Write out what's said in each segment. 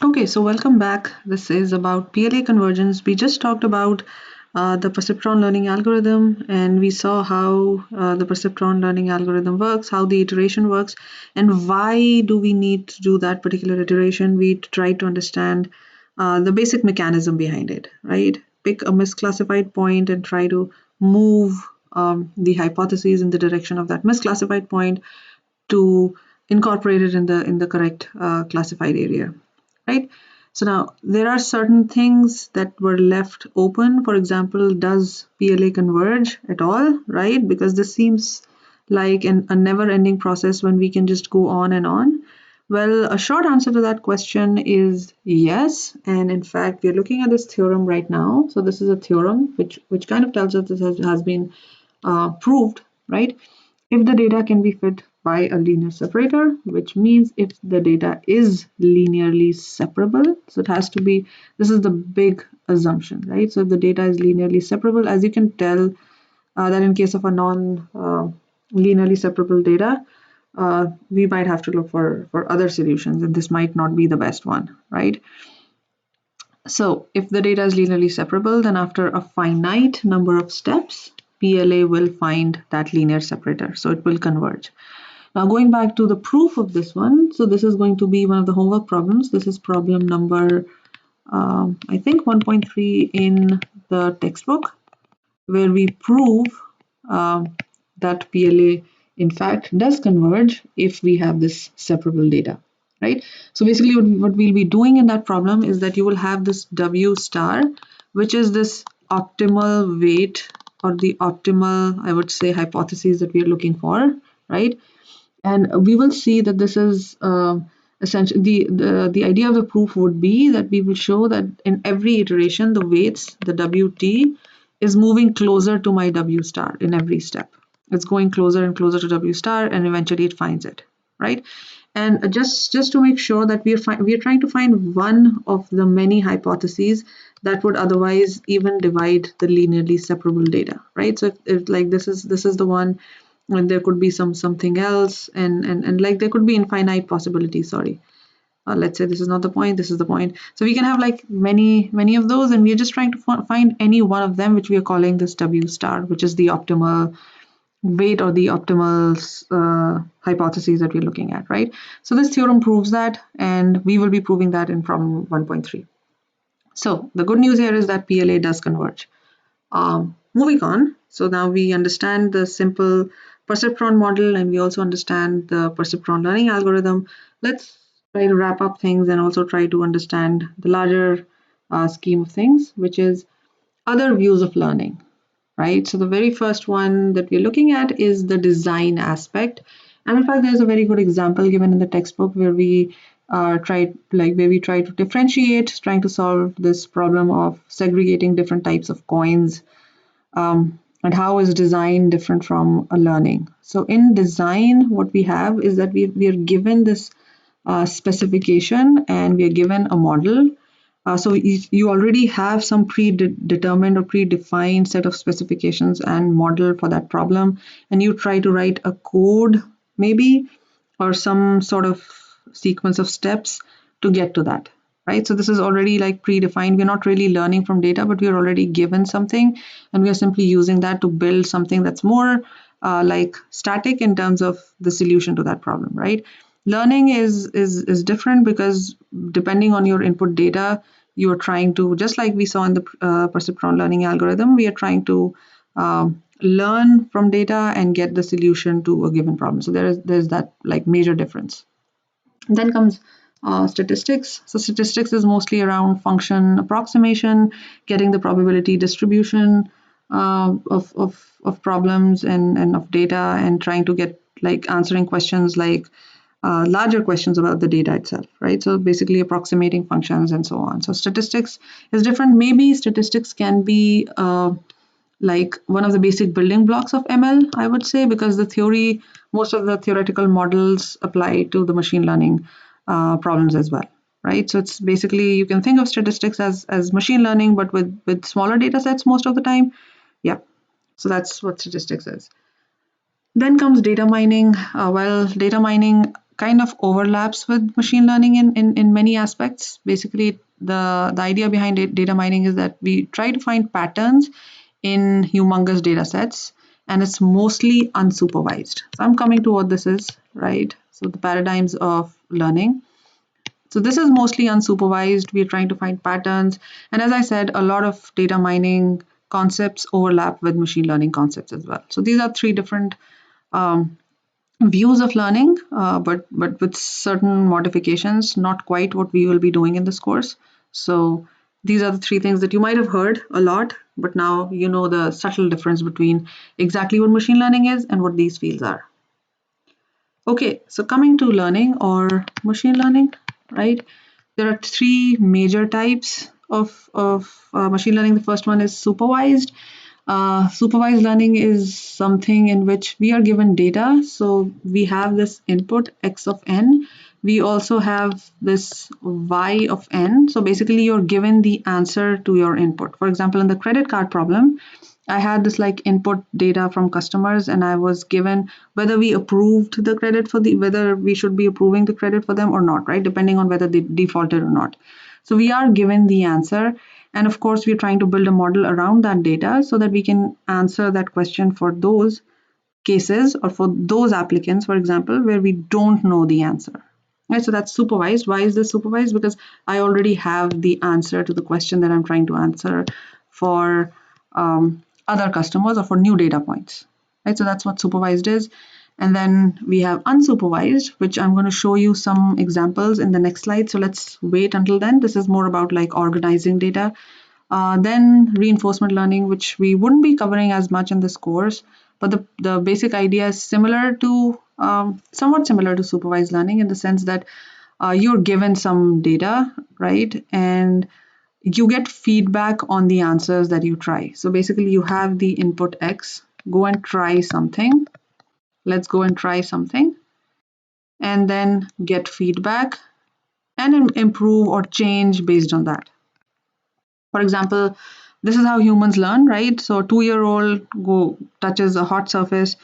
Okay, so welcome back. This is about PLA convergence. We just talked about the perceptron learning algorithm, and we saw how the perceptron learning algorithm works, how the iteration works, and why do we need to do that particular iteration. We tried to understand the basic mechanism behind it, right? Pick a misclassified point and try to move the hypotheses in the direction of that misclassified point to incorporate it in the correct classified area, right? So now there are certain things that were left open. For example, does PLA converge at all, right? Because this seems like a never-ending process when we can just go on and on. Well, a short answer to that question is yes. And in fact, we're looking at this theorem right now. So this is a theorem which kind of tells us this has been proved, right? If the data can be fit by a linear separator, which means if the data is linearly separable, so it has to be, this is the big assumption, right? So if the data is linearly separable, as you can tell, that in case of a non linearly separable data, we might have to look for other solutions, and this might not be the best one, right? So if the data is linearly separable, then after a finite number of steps, PLA will find that linear separator, so it will converge. Now going back to the proof of this one, so this is going to be one of the homework problems. This is problem number, I think 1.3 in the textbook, where we prove that PLA in fact does converge if we have this separable data, right? So basically what we'll be doing in that problem is that you will have this W star, which is this optimal weight or the optimal, I would say, hypothesis that we are looking for, right? And we will see that this is essentially the idea of the proof would be that we will show that in every iteration the weights, the WT, is moving closer to my W star in every step. It's going closer and closer to W star, and eventually it finds it, right? And just to make sure that we are trying to find one of the many hypotheses that would otherwise even divide the linearly separable data, right? So if like this is the one, and there could be something else, and like there could be infinite possibilities. Sorry, let's say this is not the point, this is the point. So we can have like many of those, and we're just trying to find any one of them, which we are calling this W star, which is the optimal weight or the optimal hypotheses that we're looking at, right? So this theorem proves that, and we will be proving that in problem 1.3. So the good news here is that PLA does converge. Moving on, so now we understand the simple perceptron model, and we also understand the perceptron learning algorithm. Let's try to wrap up things and also try to understand the larger scheme of things, which is other views of learning, right? So the very first one that we're looking at is the design aspect. And in fact, there's a very good example given in the textbook where we try to differentiate, trying to solve this problem of segregating different types of coins, and how is design different from a learning. So in design, what we have is that we are given this specification, and we are given a model. So you already have some predetermined or predefined set of specifications and model for that problem, and you try to write a code maybe, or some sort of sequence of steps to get to that, right? So this is already like predefined. We're not really learning from data, but we are already given something, and we are simply using that to build something that's more like static in terms of the solution to that problem, right? Learning is different because depending on your input data, you are trying to, just like we saw in the perceptron learning algorithm, we are trying to learn from data and get the solution to a given problem. So there's that like major difference. And then comes statistics. So statistics is mostly around function approximation, getting the probability distribution of problems and of data, and trying to get like answering questions like larger questions about the data itself, right? So basically approximating functions and so on. So statistics is different. Maybe statistics can be like one of the basic building blocks of ML, I would say, because most of the theoretical models apply to the machine learning problems as well, right? So it's basically, you can think of statistics as machine learning, but with smaller data sets most of the time. Yeah, so that's what statistics is. Then comes data mining. Well, data mining kind of overlaps with machine learning in many aspects. Basically, the idea behind data mining is that we try to find patterns in humongous data sets, and it's mostly unsupervised. So I'm coming to what this is, right? So the paradigms of learning. So this is mostly unsupervised. We're trying to find patterns. And as I said, a lot of data mining concepts overlap with machine learning concepts as well. So these are three different um, views of learning, but with certain modifications, not quite what we will be doing in this course. So these are the three things that you might have heard a lot, but now you know the subtle difference between exactly what machine learning is and what these fields are. Okay, so coming to learning or machine learning, right? There are three major types of machine learning. The first one is supervised. Supervised learning is something in which we are given data. So we have this input x of n. We also have this y of n. So basically, you're given the answer to your input. For example, in the credit card problem, I had this like input data from customers, and I was given whether we approved the credit for whether we should be approving the credit for them or not, right? Depending on whether they defaulted or not. So we are given the answer, and of course, we're trying to build a model around that data so that we can answer that question for those cases or for those applicants, for example, where we don't know the answer. Right, so that's supervised. Why is this supervised? Because I already have the answer to the question that I'm trying to answer for other customers or for new data points. Right, so that's what supervised is. And then we have unsupervised, which I'm going to show you some examples in the next slide. So let's wait until then. This is more about like organizing data. Then reinforcement learning, which we wouldn't be covering as much in this course, but the basic idea is similar to somewhat similar to supervised learning in the sense that you're given some data, right? And you get feedback on the answers that you try. So basically you have the input X, go and try something. Let's go and try something and then get feedback and improve or change based on that. For example, this is how humans learn, right? So a 2-year-old go touches a hot surface,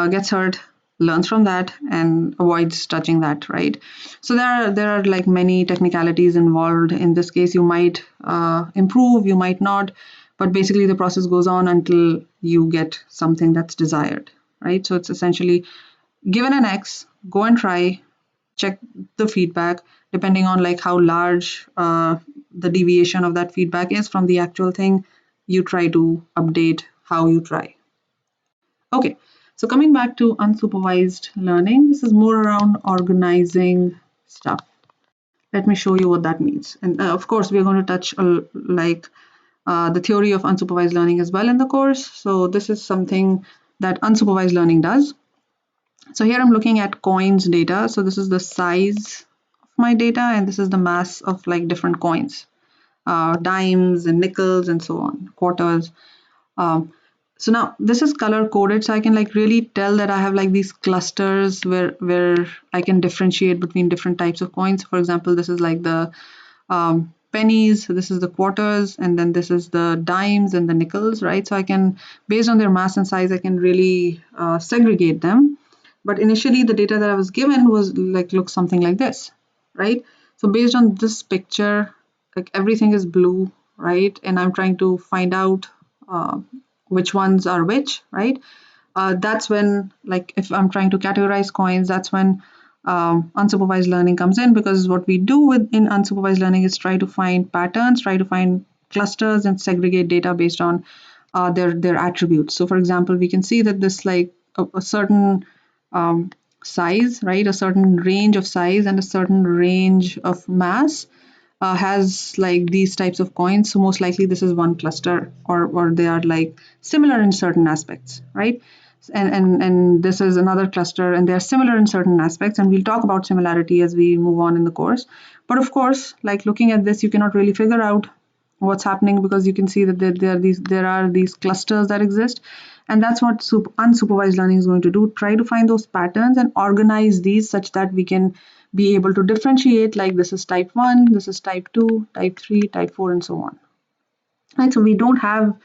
gets hurt, learns from that, and avoids touching that, right? So there are like many technicalities involved. In this case, you might improve, you might not, but basically the process goes on until you get something that's desired, right? So it's essentially given an X, go and try, check the feedback depending on like how large the deviation of that feedback is from the actual thing. You try to update how you try. Okay, so coming back to unsupervised learning, this is more around organizing stuff. Let me show you what that means. And of course, we're going to touch the theory of unsupervised learning as well in the course. So this is something that unsupervised learning does. So here I'm looking at coins data. So this is the size of my data, and this is the mass of like different coins, dimes and nickels and so on, quarters. Um, so now this is color coded, so I can like really tell that I have like these clusters where I can differentiate between different types of coins. For example, this is like the pennies, so this is the quarters, and then this is the dimes and the nickels, right? So I can, based on their mass and size, I can really segregate them. But initially the data that I was given was like looks something like this, right? So based on this picture, like everything is blue, right? And I'm trying to find out which ones are which, right? That's when, like, if I'm trying to categorize coins, that's when unsupervised learning comes in, because what we do in unsupervised learning is try to find patterns, try to find clusters, and segregate data based on their attributes. So, for example, we can see that this like a certain size, right? A certain range of size and a certain range of mass has like these types of coins. So most likely this is one cluster, or they are like similar in certain aspects, right? And this is another cluster, and they are similar in certain aspects, and we'll talk about similarity as we move on in the course. But of course, like looking at this, you cannot really figure out what's happening, because you can see that there are these clusters that exist, and that's what unsupervised learning is going to do: try to find those patterns and organize these such that we can be able to differentiate, like this is type 1, this is type 2, type 3, type 4, and so on. Right, so we don't have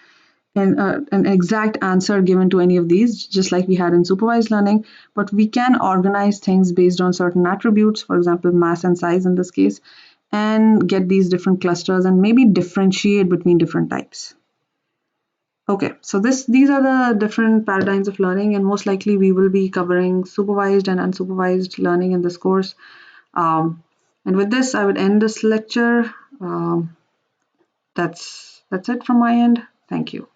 an exact answer given to any of these, just like we had in supervised learning, but we can organize things based on certain attributes, for example, mass and size in this case, and get these different clusters and maybe differentiate between different types. Okay, so these are the different paradigms of learning, and most likely we will be covering supervised and unsupervised learning in this course. And with this, I would end this lecture. That's it from my end. Thank you.